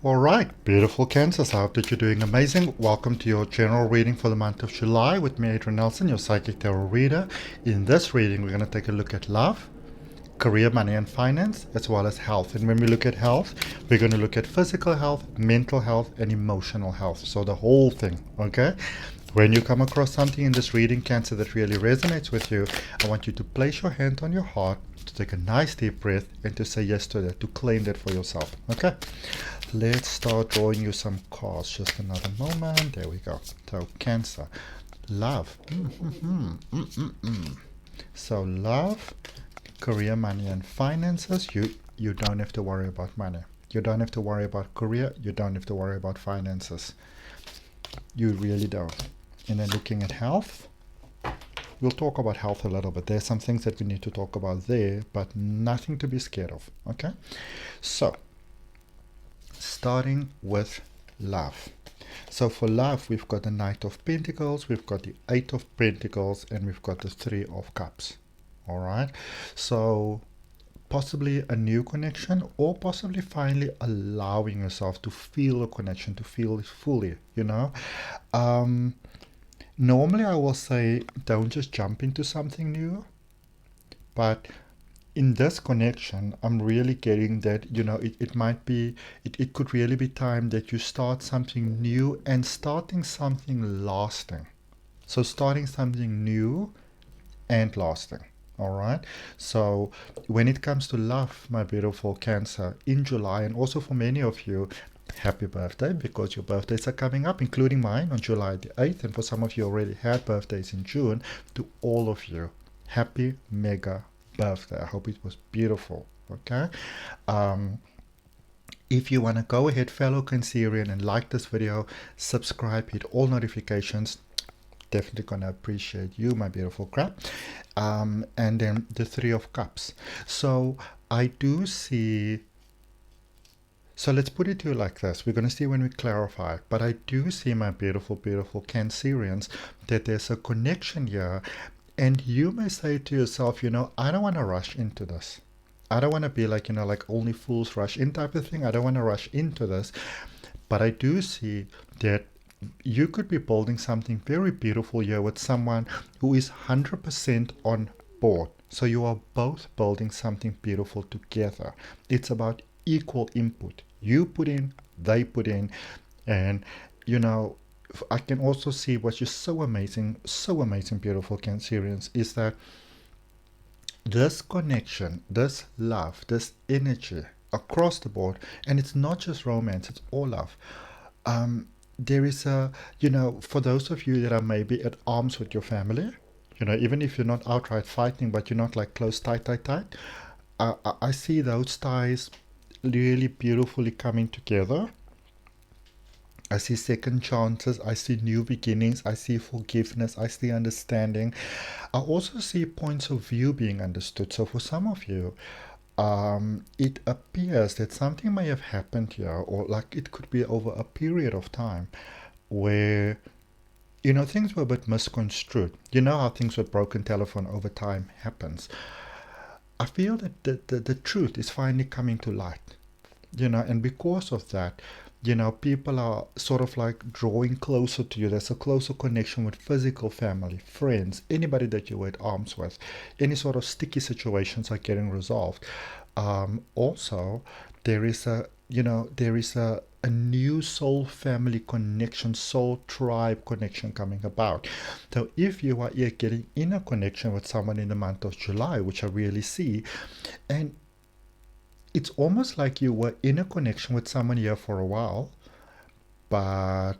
All right, beautiful Cancers. I hope that you're doing amazing. Welcome to your general reading for the month of July with me, Adrian Nelson, your psychic tarot reader. In this reading, we're going to take a look at love, career, money, and finance, as well as health. And when we look at health, we're going to look at physical health, mental health, and emotional health. So the whole thing, okay? When you come across something in this reading, Cancer, that really resonates with you, I want you to place your hand on your heart, to take a nice deep breath, and to say yes to that, to claim that for yourself, okay? Let's start drawing you some cards. Just another moment. There we go. So, Cancer, love. So, love, career, money, and finances. You don't have to worry about money. You don't have to worry about career. You don't have to worry about finances. You really don't. And then looking at health, we'll talk about health a little bit. There's some things that we need to talk about there, but nothing to be scared of. Okay? So, starting with love. So for love, we've got the Knight of Pentacles, we've got the Eight of Pentacles, and we've got the Three of Cups. All right. So possibly a new connection, or possibly finally allowing yourself to feel a connection, to feel it fully, Normally I will say don't just jump into something new, but in this connection, I'm really getting that, it might be, it could really be time that you start something new and starting something lasting. So starting something new and lasting. All right. So when it comes to love, my beautiful Cancer, in July, and also for many of you, happy birthday, because your birthdays are coming up, including mine on July the 8th. And for some of you already had birthdays in June, to all of you, happy mega birthday. I hope it was beautiful. Okay. If you want to go ahead, fellow Cancerian, and like this video, subscribe, hit all notifications. Definitely gonna appreciate you, my beautiful crap. And then the Three of Cups. So I do see. So let's put it to you like this. We're going to see when we clarify. But I do see, my beautiful, beautiful Cancerians, that there's a connection here. And you may say to yourself, I don't want to rush into this. I don't want to be like, like only fools rush in type of thing. I don't want to rush into this. But I do see that you could be building something very beautiful here with someone who is 100% on board. So you are both building something beautiful together. It's about equal input. You put in, they put in, and I can also see what is so amazing, beautiful Cancerians, is that this connection, this love, this energy across the board, and it's not just romance, it's all love. There is a, for those of you that are maybe at arms with your family, even if you're not outright fighting, but you're not like close, tight, I see those ties really beautifully coming together. I see second chances, I see new beginnings, I see forgiveness, I see understanding. I also see points of view being understood. So for some of you, it appears that something may have happened here, or like it could be over a period of time where, things were a bit misconstrued. You know how things with broken telephone over time happens. I feel that the truth is finally coming to light, and because of that, people are sort of like drawing closer to you. There's a closer connection with physical family, friends, anybody that you're at arms with. Any sort of sticky situations are getting resolved. Also, there is a new soul family connection, soul tribe connection coming about. So if you are here getting in a connection with someone in the month of July, which I really see, and it's almost like you were in a connection with someone here for a while, but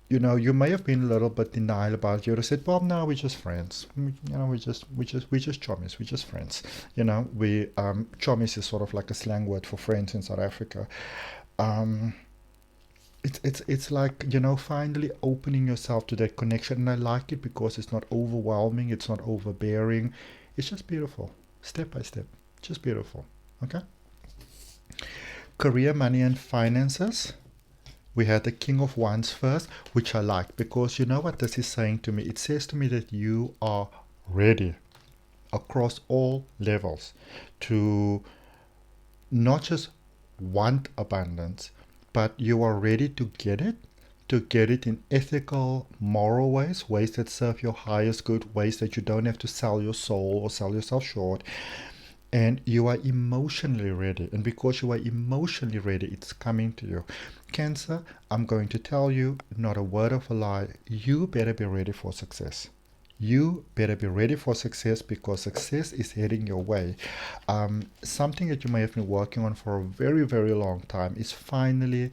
you may have been a little bit denial about it. You would have said, well, no, we're just friends. We just chummies, we're just friends. We chummies is sort of like a slang word for friends in South Africa. It's like, finally opening yourself to that connection. And I like it because it's not overwhelming, it's not overbearing. It's just beautiful, step by step, just beautiful. Okay. Career, money, and finances. We had the King of Wands first, which I like, because you know what this is saying to me? It says to me that you are ready across all levels to not just want abundance, but you are ready to get it in ethical, moral ways, ways that serve your highest good, ways that you don't have to sell your soul or sell yourself short, and you are emotionally ready. And because you are emotionally ready, it's coming to you. Cancer, I'm going to tell you, not a word of a lie, you better be ready for success. You better be ready for success, because success is heading your way. Something that you may have been working on for a very, very long time is finally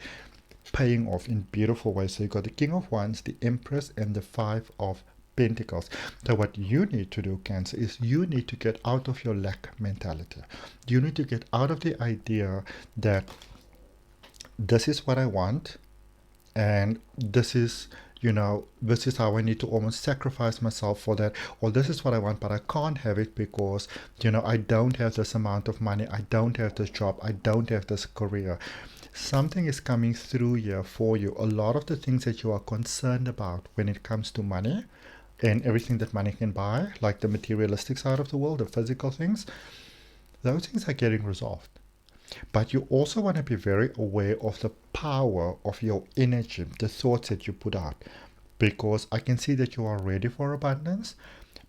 paying off in beautiful ways. So you got the King of Wands, the Empress, and the Five of Pentacles. So what you need to do, Cancer, is you need to get out of your lack mentality. You need to get out of the idea that this is what I want, and this is, this is how I need to almost sacrifice myself for that, or this is what I want, but I can't have it because, I don't have this amount of money, I don't have this job, I don't have this career. Something is coming through here for you. A lot of the things that you are concerned about when it comes to money and everything that money can buy, like the materialistic side of the world, the physical things, those things are getting resolved. But you also want to be very aware of the power of your energy, the thoughts that you put out. Because I can see that you are ready for abundance,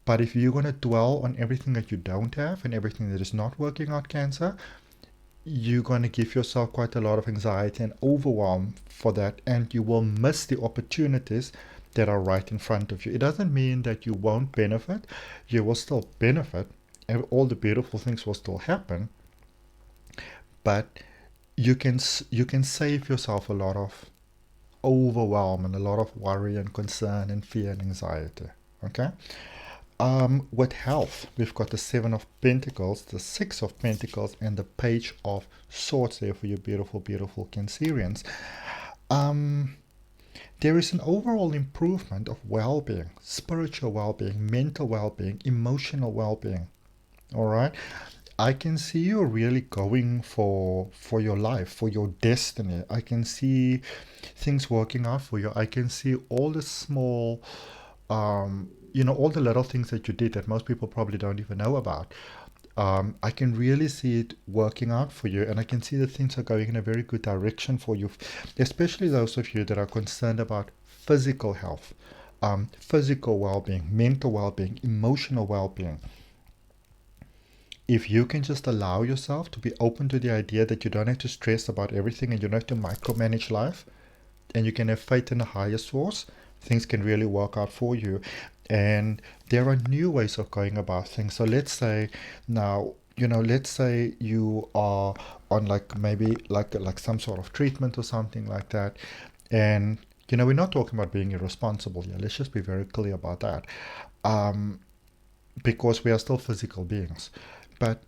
but if you're going to dwell on everything that you don't have and everything that is not working out, Cancer, you're going to give yourself quite a lot of anxiety and overwhelm for that, and you will miss the opportunities that are right in front of you. It doesn't mean that you won't benefit. You will still benefit, and all the beautiful things will still happen, but you can save yourself a lot of overwhelm and a lot of worry and concern and fear and anxiety. Okay. With health, we've got the Seven of Pentacles, the Six of Pentacles, and the Page of Swords there for you beautiful, beautiful Cancerians. There is an overall improvement of well-being, spiritual well-being, mental well-being, emotional well-being. All right. I can see you really going for your life, for your destiny. I can see things working out for you. I can see all the small, all the little things that you did that most people probably don't even know about. I can really see it working out for you, and I can see that things are going in a very good direction for you, especially those of you that are concerned about physical health, physical well-being, mental well-being, emotional well-being. If you can just allow yourself to be open to the idea that you don't have to stress about everything and you don't have to micromanage life, and you can have faith in a higher source, things can really work out for you. And there are new ways of going about things. So let's say now, let's say you are on maybe some sort of treatment or something like that. And, we're not talking about being irresponsible here. Let's just be very clear about that. Because we are still physical beings. But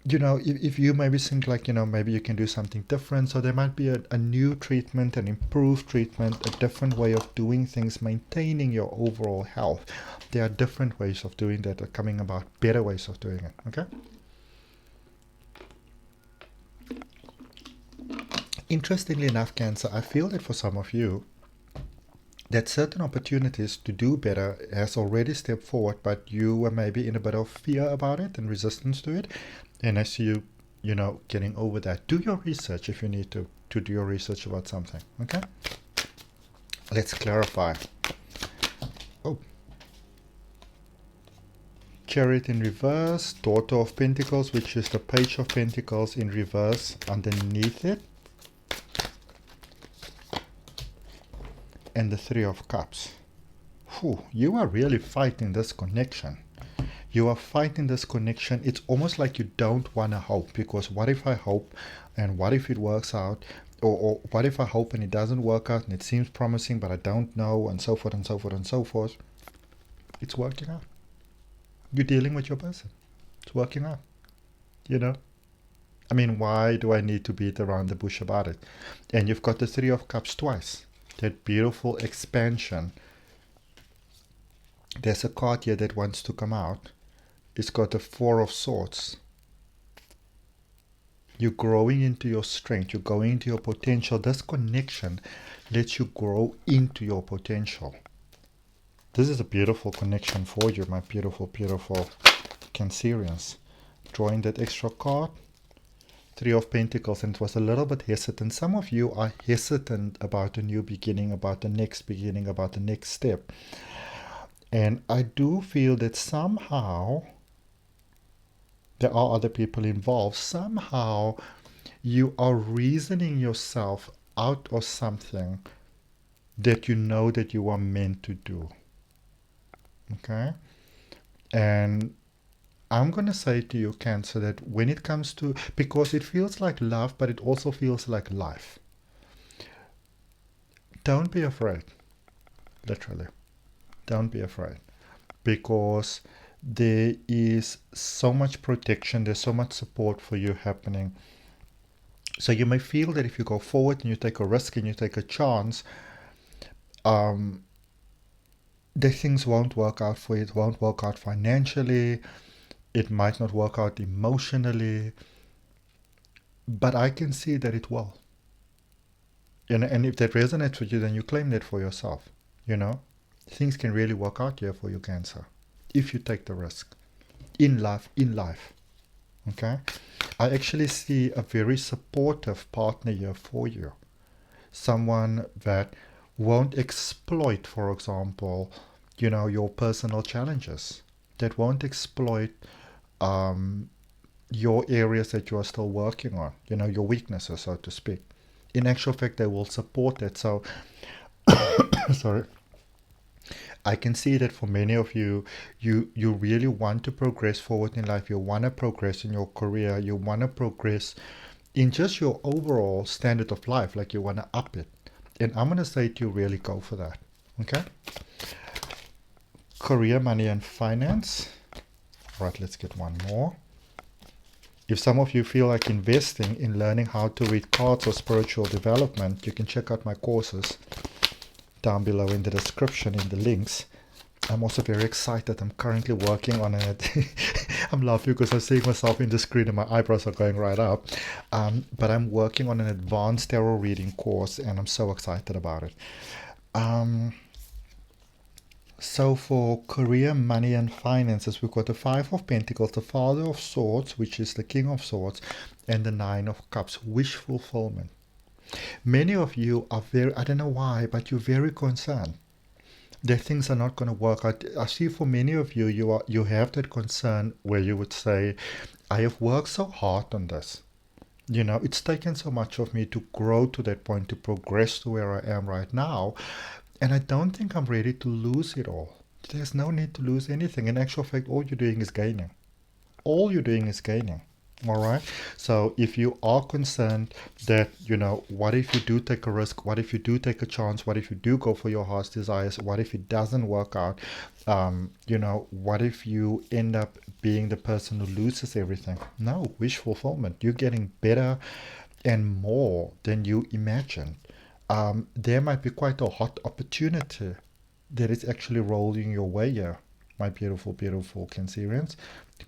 if you maybe think maybe you can do something different, so there might be a new treatment, an improved treatment, a different way of doing things, maintaining your overall health. There are different ways of doing that, are coming about, better ways of doing it. Okay. Interestingly enough, Cancer, I feel that for some of you, that certain opportunities to do better has already stepped forward, but you were maybe in a bit of fear about it and resistance to it. And I see you, getting over that. Do your research if you need to do your research about something. Okay? Let's clarify. Oh. Chariot in reverse, Daughter of Pentacles, which is the Page of Pentacles in reverse underneath it. And the Three of Cups. Whew, you are really fighting this connection. You are fighting this connection. It's almost like you don't want to hope, because what if I hope, and what if it works out, or what if I hope and it doesn't work out and it seems promising but I don't know, and so forth and so forth and so forth. It's working out. You're dealing with your person. It's working out. I mean, why do I need to beat around the bush about it? And you've got the Three of Cups twice. That beautiful expansion. There's a card here that wants to come out. It's got the Four of Swords. You're growing into your strength. You're going into your potential. This connection lets you grow into your potential. This is a beautiful connection for you, my beautiful, beautiful Cancerians. Drawing that extra card. Three of Pentacles, and it was a little bit hesitant. Some of you are hesitant about a new beginning, about the next beginning, about the next step. And I do feel that somehow there are other people involved. Somehow you are reasoning yourself out of something that you know that you are meant to do. Okay? And I'm going to say to you, Cancer, that when it comes to, because it feels like love, but it also feels like life. Don't be afraid. Literally. Don't be afraid. Because there is so much protection, there's so much support for you happening. So you may feel that if you go forward and you take a risk and you take a chance, that things won't work out for you. It won't work out financially. It might not work out emotionally. But I can see that it will. And if that resonates with you, then you claim that for yourself. You know, things can really work out here for you, Cancer, if you take the risk. In life. Okay? I actually see a very supportive partner here for you. Someone that won't exploit, for example, you know, your personal challenges. That won't exploit your areas that you are still working on, you know, your weaknesses, so to speak. In actual fact, they will support it. So, sorry. I can see that for many of you, you really want to progress forward in life. You want to progress in your career. You want to progress in just your overall standard of life. Like you want to up it. And I'm going to say to you, really go for that. Okay? Career, money, and finance. All right, let's get one more. If some of you feel like investing in learning how to read cards or spiritual development, you can check out my courses down below in the description, in the links. I'm also very excited. I'm currently working on it. I'm laughing because I'm seeing myself in the screen and my eyebrows are going right up. But I'm working on an advanced tarot reading course and I'm so excited about it. So for career, money, and finances, we've got the Five of Pentacles, the Father of Swords, which is the King of Swords, and the Nine of Cups, wish fulfillment. Many of you are very, I don't know why, but you're very concerned that things are not going to work out. I see for many of you, you have that concern where you would say, I have worked so hard on this. You know, it's taken so much of me to grow to that point, to progress to where I am right now. And I don't think I'm ready to lose it all. There's no need to lose anything. In actual fact, all you're doing is gaining. All you're doing is gaining. All right. So if you are concerned that, you know, what if you do take a risk? What if you do take a chance? What if you do go for your heart's desires? What if it doesn't work out? You know, what if you end up being the person who loses everything? No, wish fulfillment. You're getting better and more than you imagined. There might be quite a hot opportunity that is actually rolling your way here, my beautiful, beautiful Cancerians.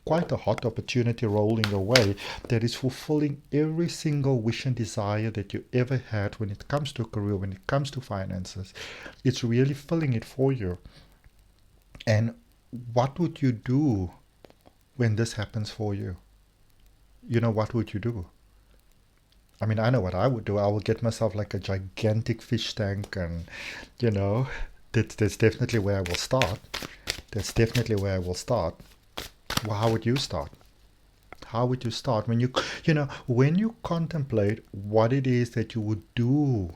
Quite a hot opportunity rolling your way that is fulfilling every single wish and desire that you ever had when it comes to career, when it comes to finances. It's really filling it for you. And what would you do when this happens for you? You know, what would you do? I mean, I know what I would do. I would get myself like a gigantic fish tank and, you know, that's definitely where I will start. That's definitely where I will start. Well, how would you start? How would you start when when you contemplate what it is that you would do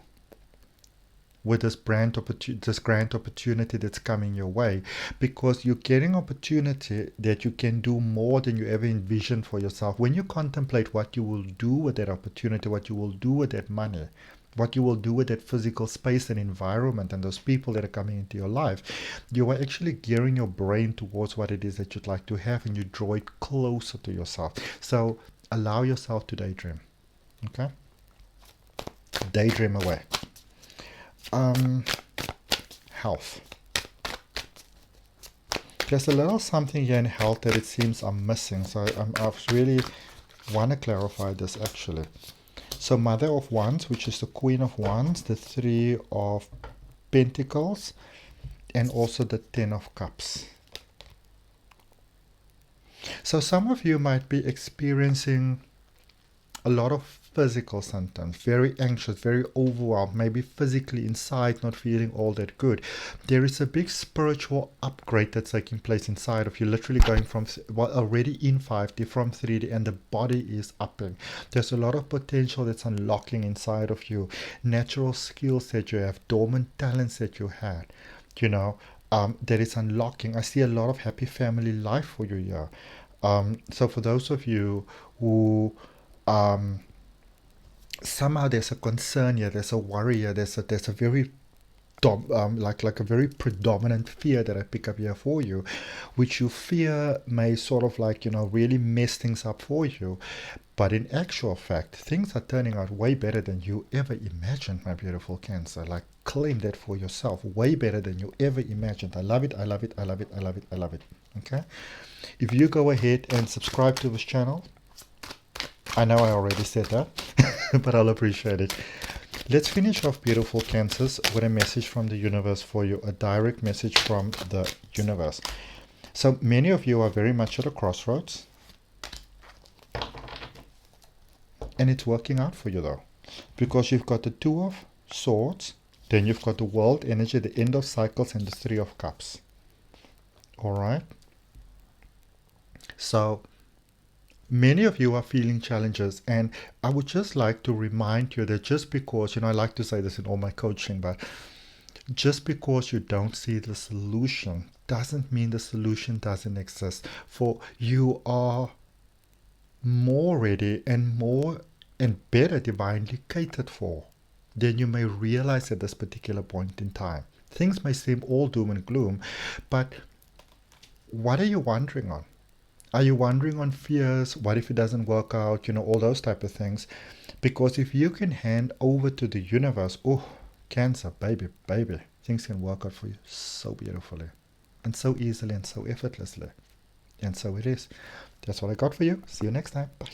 with this grand opportunity that's coming your way, because you're getting opportunity that you can do more than you ever envisioned for yourself. When you contemplate what you will do with that opportunity, what you will do with that money, what you will do with that physical space and environment and those people that are coming into your life, you are actually gearing your brain towards what it is that you'd like to have, and you draw it closer to yourself. So allow yourself to daydream. Okay? Daydream away. Health. There's a little something here in health that it seems I'm missing, so I really want to clarify this actually. So Mother of Wands, which is the Queen of Wands, the Three of Pentacles, and also the Ten of Cups. So some of you might be experiencing a lot of physical symptoms, very anxious, very overwhelmed, maybe physically inside not feeling all that good. There is a big spiritual upgrade that's taking place inside of you, literally going from already in 5D from 3D, and the body is upping. There's a lot of potential that's unlocking inside of you, natural skills that you have, dormant talents that you had, you know, that is unlocking. I see a lot of happy family life for you here. So for those of you who somehow there's a concern here, there's a worry here, there's a very like a very predominant fear that I pick up here for you, which you fear may sort of like, you know, really mess things up for you. But in actual fact, things are turning out way better than you ever imagined, my beautiful Cancer. Like, claim that for yourself. Way better than you ever imagined. I love it, I love it, I love it, I love it, I love it. Okay? If you go ahead and subscribe to this channel, I know I already said that, but I'll appreciate it. Let's finish off, beautiful Cancers, with a message from the universe for you, a direct message from the universe. So many of you are very much at a crossroads, and it's working out for you though, because you've got the Two of Swords, then you've got the World Energy, the End of Cycles, and the Three of Cups. All right. So many of you are feeling challenges, and I would just like to remind you that just because, you know, I like to say this in all my coaching, but just because you don't see the solution doesn't mean the solution doesn't exist. For you are more ready and more and better divinely catered for than you may realize at this particular point in time. Things may seem all doom and gloom, but what are you wondering on? Are you wondering on fears? What if it doesn't work out? You know, all those type of things. Because if you can hand over to the universe, oh, Cancer, baby, baby, things can work out for you so beautifully and so easily and so effortlessly. And so it is. That's what I got for you. See you next time. Bye.